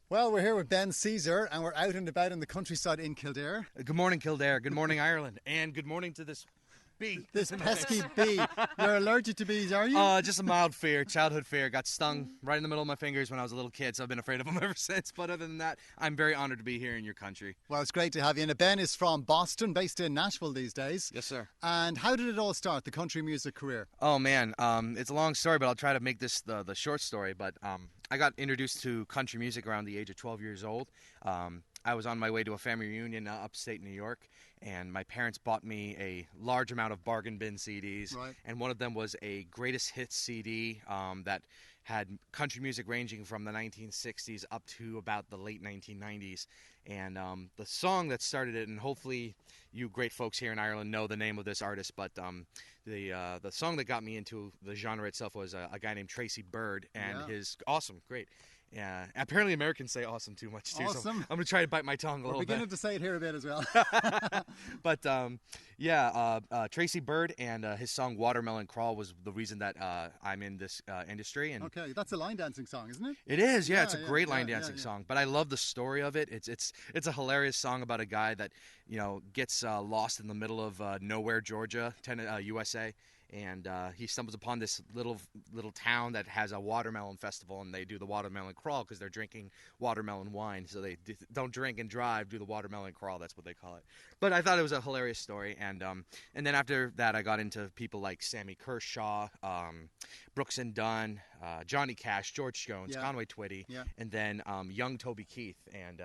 Well, we're here with Ben Cesare, and we're out and about in the countryside in Kildare. Good morning, Kildare. Good morning, Ireland. And good morning to this bee. This pesky bee. You're allergic to bees, are you? Just a mild fear, childhood fear. Got stung right in the middle of my fingers when I was a little kid, so I've been afraid of them ever since. But other than that, I'm very honored to be here in your country. Well, it's great to have you. And Ben is from Boston, based in Nashville these days. Yes, sir. And how did it all start, the country music career? Oh, man. It's a long story, but I'll try to make this the short story. But I got introduced to country music around the age of 12 years old. I was on my way to a family reunion upstate New York, and my parents bought me a large amount of bargain bin CDs, Right. and one of them was a greatest hits CD that had country music ranging from the 1960s up to about the late 1990s. And the song that started it, and hopefully you great folks here in Ireland know the name of this artist, but the song that got me into the genre itself was a guy named Tracy Byrd, and his awesome, great. Yeah, apparently Americans say awesome too much too. Awesome. So I'm gonna try to bite my tongue a little bit. We're beginning to say it here a bit as well. But Tracy Byrd and his song "Watermelon Crawl" was the reason that I'm in this industry. And Okay, that's a line dancing song, isn't it? it is, yeah, Yeah, it's a yeah, great yeah, line yeah, dancing yeah. song. But I love the story of it. It's a hilarious song about a guy that gets lost in the middle of nowhere, Georgia, USA. And he stumbles upon this little town that has a watermelon festival, and they do the watermelon crawl because they're drinking watermelon wine. So they don't drink and drive, do the watermelon crawl. That's what they call it. But I thought it was a hilarious story, and then after that, I got into people like Sammy Kershaw, Brooks and Dunn, Johnny Cash, George Jones, Yeah. Conway Twitty, Yeah. and then young Toby Keith and.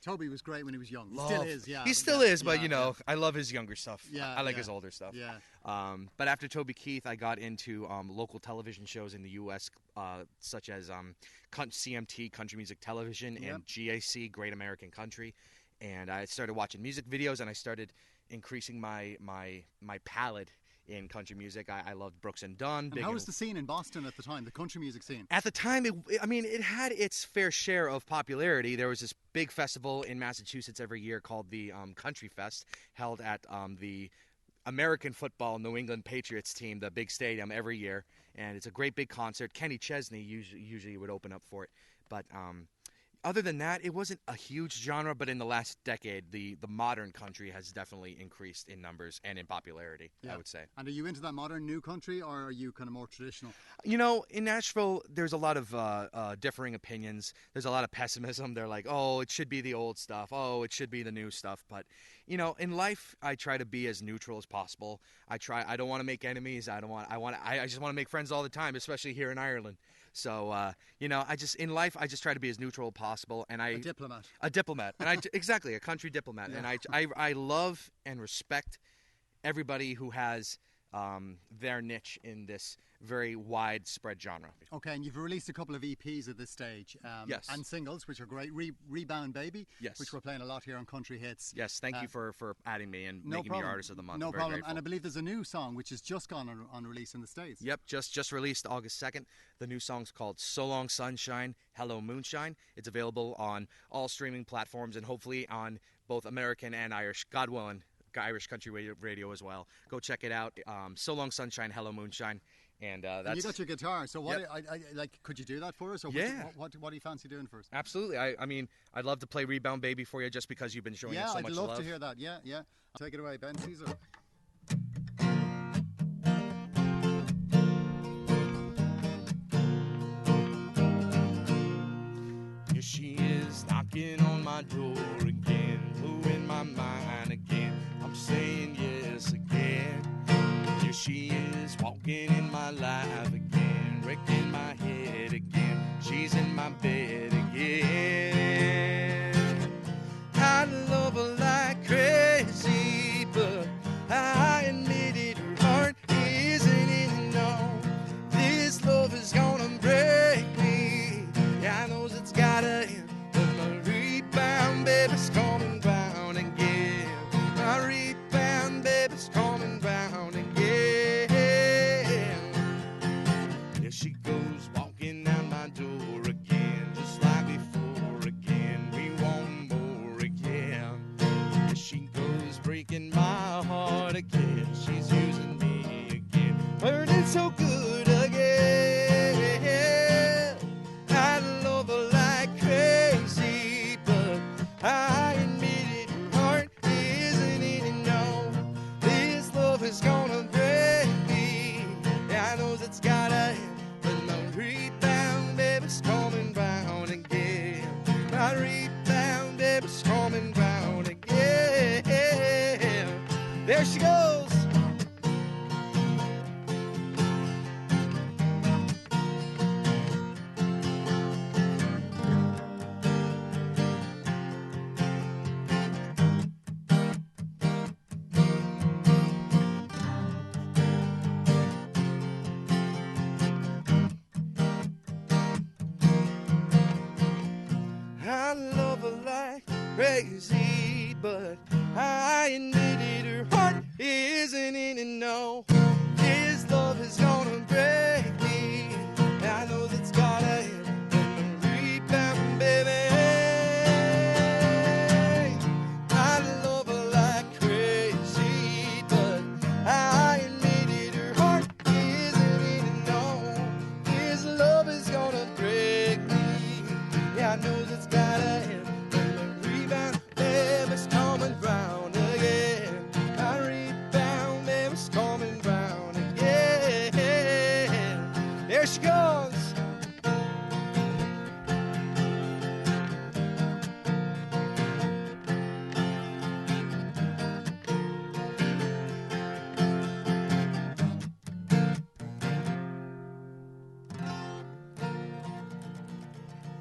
Toby was great when he was young. He still is, yeah. He still is, but I love his younger stuff. Yeah, I like yeah. his older stuff. Yeah. But after Toby Keith, I got into local television shows in the U.S., such as CMT, Country Music Television, Yep. and GAC, Great American Country. And I started watching music videos, and I started increasing my palette in country music. I loved Brooks and Dunn. And how was the scene in Boston at the time, the country music scene? At the time, it had its fair share of popularity. There was this big festival in Massachusetts every year called the Country Fest, held at the American football New England Patriots team, the big stadium, every year. And it's a great big concert. Kenny Chesney usually would open up for it. But other than that, it wasn't a huge genre, but in the last decade, the modern country has definitely increased in numbers and in popularity, I would say. And are you into that modern new country, or are you kind of more traditional? In Nashville, there's a lot of differing opinions. There's a lot of pessimism. They're like, oh, it should be the old stuff. Oh, it should be the new stuff. But, in life, I try to be as neutral as possible. I don't want to make enemies. I just want to make friends all the time, especially here in Ireland. So, in life, I just try to be as neutral as possible. And A diplomat. A diplomat. And exactly, a country diplomat. Yeah. And I love and respect everybody who has their niche in this very widespread genre. Okay, and you've released a couple of EPs at this stage. Yes. And singles, which are great. Rebound Baby, Yes. which we're playing a lot here on Country Hits. Yes, thank you for adding me and No making problem. me Artist of the Month. No I'm very problem. grateful. And I believe there's a new song which has just gone on release in the States. Yep, just released August 2nd. The new song's called So Long Sunshine, Hello Moonshine. It's available on all streaming platforms and hopefully on both American and Irish, God willing, Irish country radio as well. Go check it out. So Long Sunshine, Hello Moonshine. And that's... And you got your guitar, so what? Yep. I could you do that for us? Or Yeah. What do you fancy doing for us? Absolutely. I'd love to play Rebound Baby for you just because you've been showing it so much love. I'd love to hear that. Yeah. Take it away, Ben Cesare. Here she is knocking on my door again, blowing my mind again. I'm saying yes again. Here she is walking in my life again, wrecking my head again. She's in my bed again. I love her like crazy, but I admit it, her heart isn't in it, no. This love is gonna break me. Yeah, I knows it's gotta end, but my rebound baby's coming round again. My rebound baby's coming round again. There she goes walking down my door again, just like before again. We want more again. There she goes breaking my heart again. She's using me again, burning so good again. I love her like crazy. My rebound baby's coming round again. There she goes. I love her like crazy, but I admit it, her heart isn't in it, no. His love is gonna break me. I know that's gotta end in the rebound, baby. I love her like crazy, but I admit it, her heart isn't in it, no. His love is gonna break me. Yeah, I know that's gotta end when the rebound baby's coming round again. My rebound baby's coming round again. There she goes.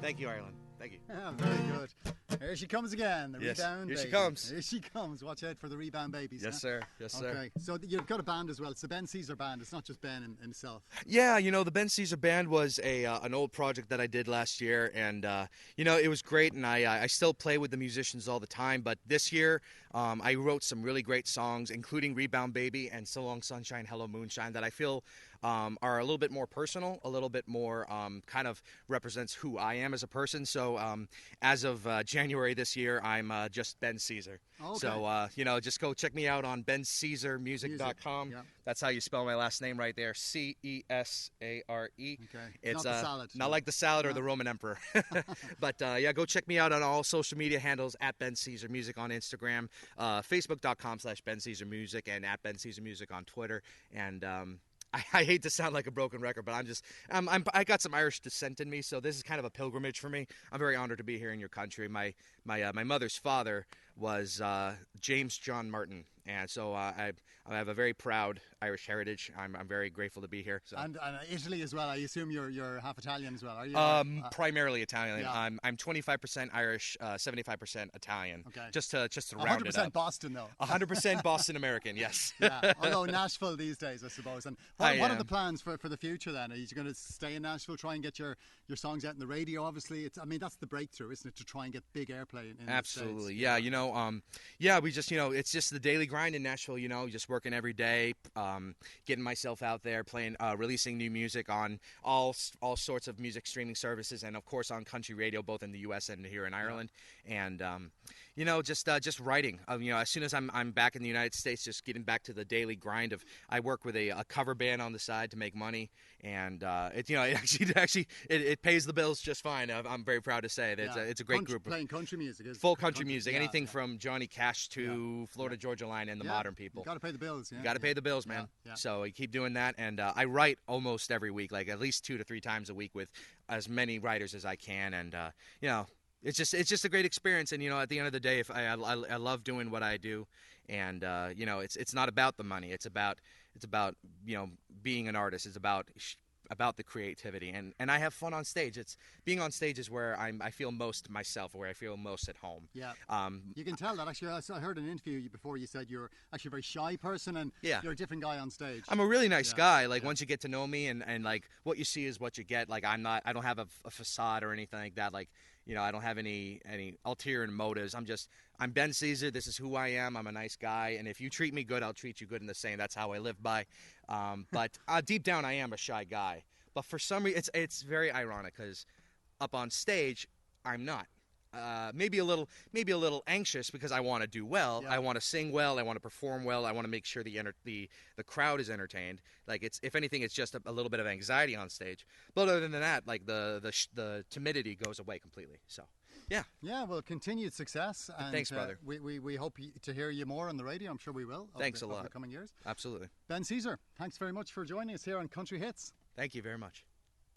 Thank you, Ireland. Thank you. Yeah, very good. Here she comes again, the Yes, Rebound here Baby. she comes. Here she comes. Watch out for the Rebound Babies. Yes, huh? sir. Yes, sir. Okay, so you've got a band as well. It's the Ben Cesare Band. It's not just Ben himself. Yeah, you know, the Ben Cesare Band was an old project that I did last year, and you know, it was great, and I still play with the musicians all the time. But this year, I wrote some really great songs, including Rebound Baby and So Long Sunshine, Hello Moonshine, that I feel are a little bit more personal, a little bit more kind of represents who I am as a person. So as of January this year, I'm just Ben Cesare. Okay. So, you know, just go check me out on bencesaremusic.com. Yeah. That's how you spell my last name right there, Cesare. Okay. It's not the salad. not like the salad or the Roman emperor. But yeah, go check me out on all social media handles at Ben Cesare Music on Instagram, Facebook.com/Ben Cesare Music, and at Ben Cesare Music on Twitter. And I hate to sound like a broken record, but I got some Irish descent in me, so this is kind of a pilgrimage for me. I'm very honored to be here in your country. My mother's father was James John Martin, and so I have a very proud Irish heritage. I'm very grateful to be here. So. And Italy as well. I assume you're half Italian as well, are you? Primarily Italian. Yeah. I'm 25% Irish, 75% Italian. Okay. Just to round it up. 100% Boston though. 100% Boston American. Yes. Yeah. Although Nashville these days, I suppose. And what are the plans for the future then? Are you going to stay in Nashville, try and get your songs out in the radio? Obviously, that's the breakthrough, isn't it? To try and get big airplay in Absolutely. the States. Yeah. You know. We just it's just the daily grind in Nashville. You know, just working every day, getting myself out there, playing, releasing new music on all sorts of music streaming services, and of course on country radio, both in the U.S. and here in Ireland. And just writing. As soon as I'm back in the United States, just getting back to the daily grind of. I work with a cover band on the side to make money, and it pays the bills just fine. I'm very proud to say that it's a great group. Playing country music, full country music, anything from Johnny Cash to Florida Georgia Line and the modern people. You got to pay the bills. You got to pay the bills, man. So I keep doing that, and I write almost every week, like at least 2 to 3 times a week with as many writers as I can, and it's just a great experience. And at the end of the day, if I love doing what I do, and it's not about the money. It's about being an artist. It's about the creativity, and I have fun on stage. It's being on stage is where I feel most myself, where I feel most at home. Yeah. You can tell that. Actually, I heard an interview before. You said you're actually a very shy person, and you're a different guy on stage. I'm a really nice guy. Like once you get to know me, and like what you see is what you get. Like I don't have a facade or anything like that. Like I don't have any ulterior motives. I'm Ben Cesare. This is who I am. I'm a nice guy, and if you treat me good, I'll treat you good in the same. That's how I live by. But deep down, I am a shy guy. But for some reason, it's very ironic because up on stage, I'm not. Maybe a little anxious because I want to do well. I want to sing well. I want to perform well. I want to make sure the crowd is entertained. Like if anything, it's just a little bit of anxiety on stage. But other than that, like the timidity goes away completely. So. Yeah. Yeah, well, continued success. And, thanks, brother. We hope to hear you more on the radio. I'm sure we will. Thanks a lot. Over the coming years. Absolutely. Ben Cesare, thanks very much for joining us here on Country Hits. Thank you very much.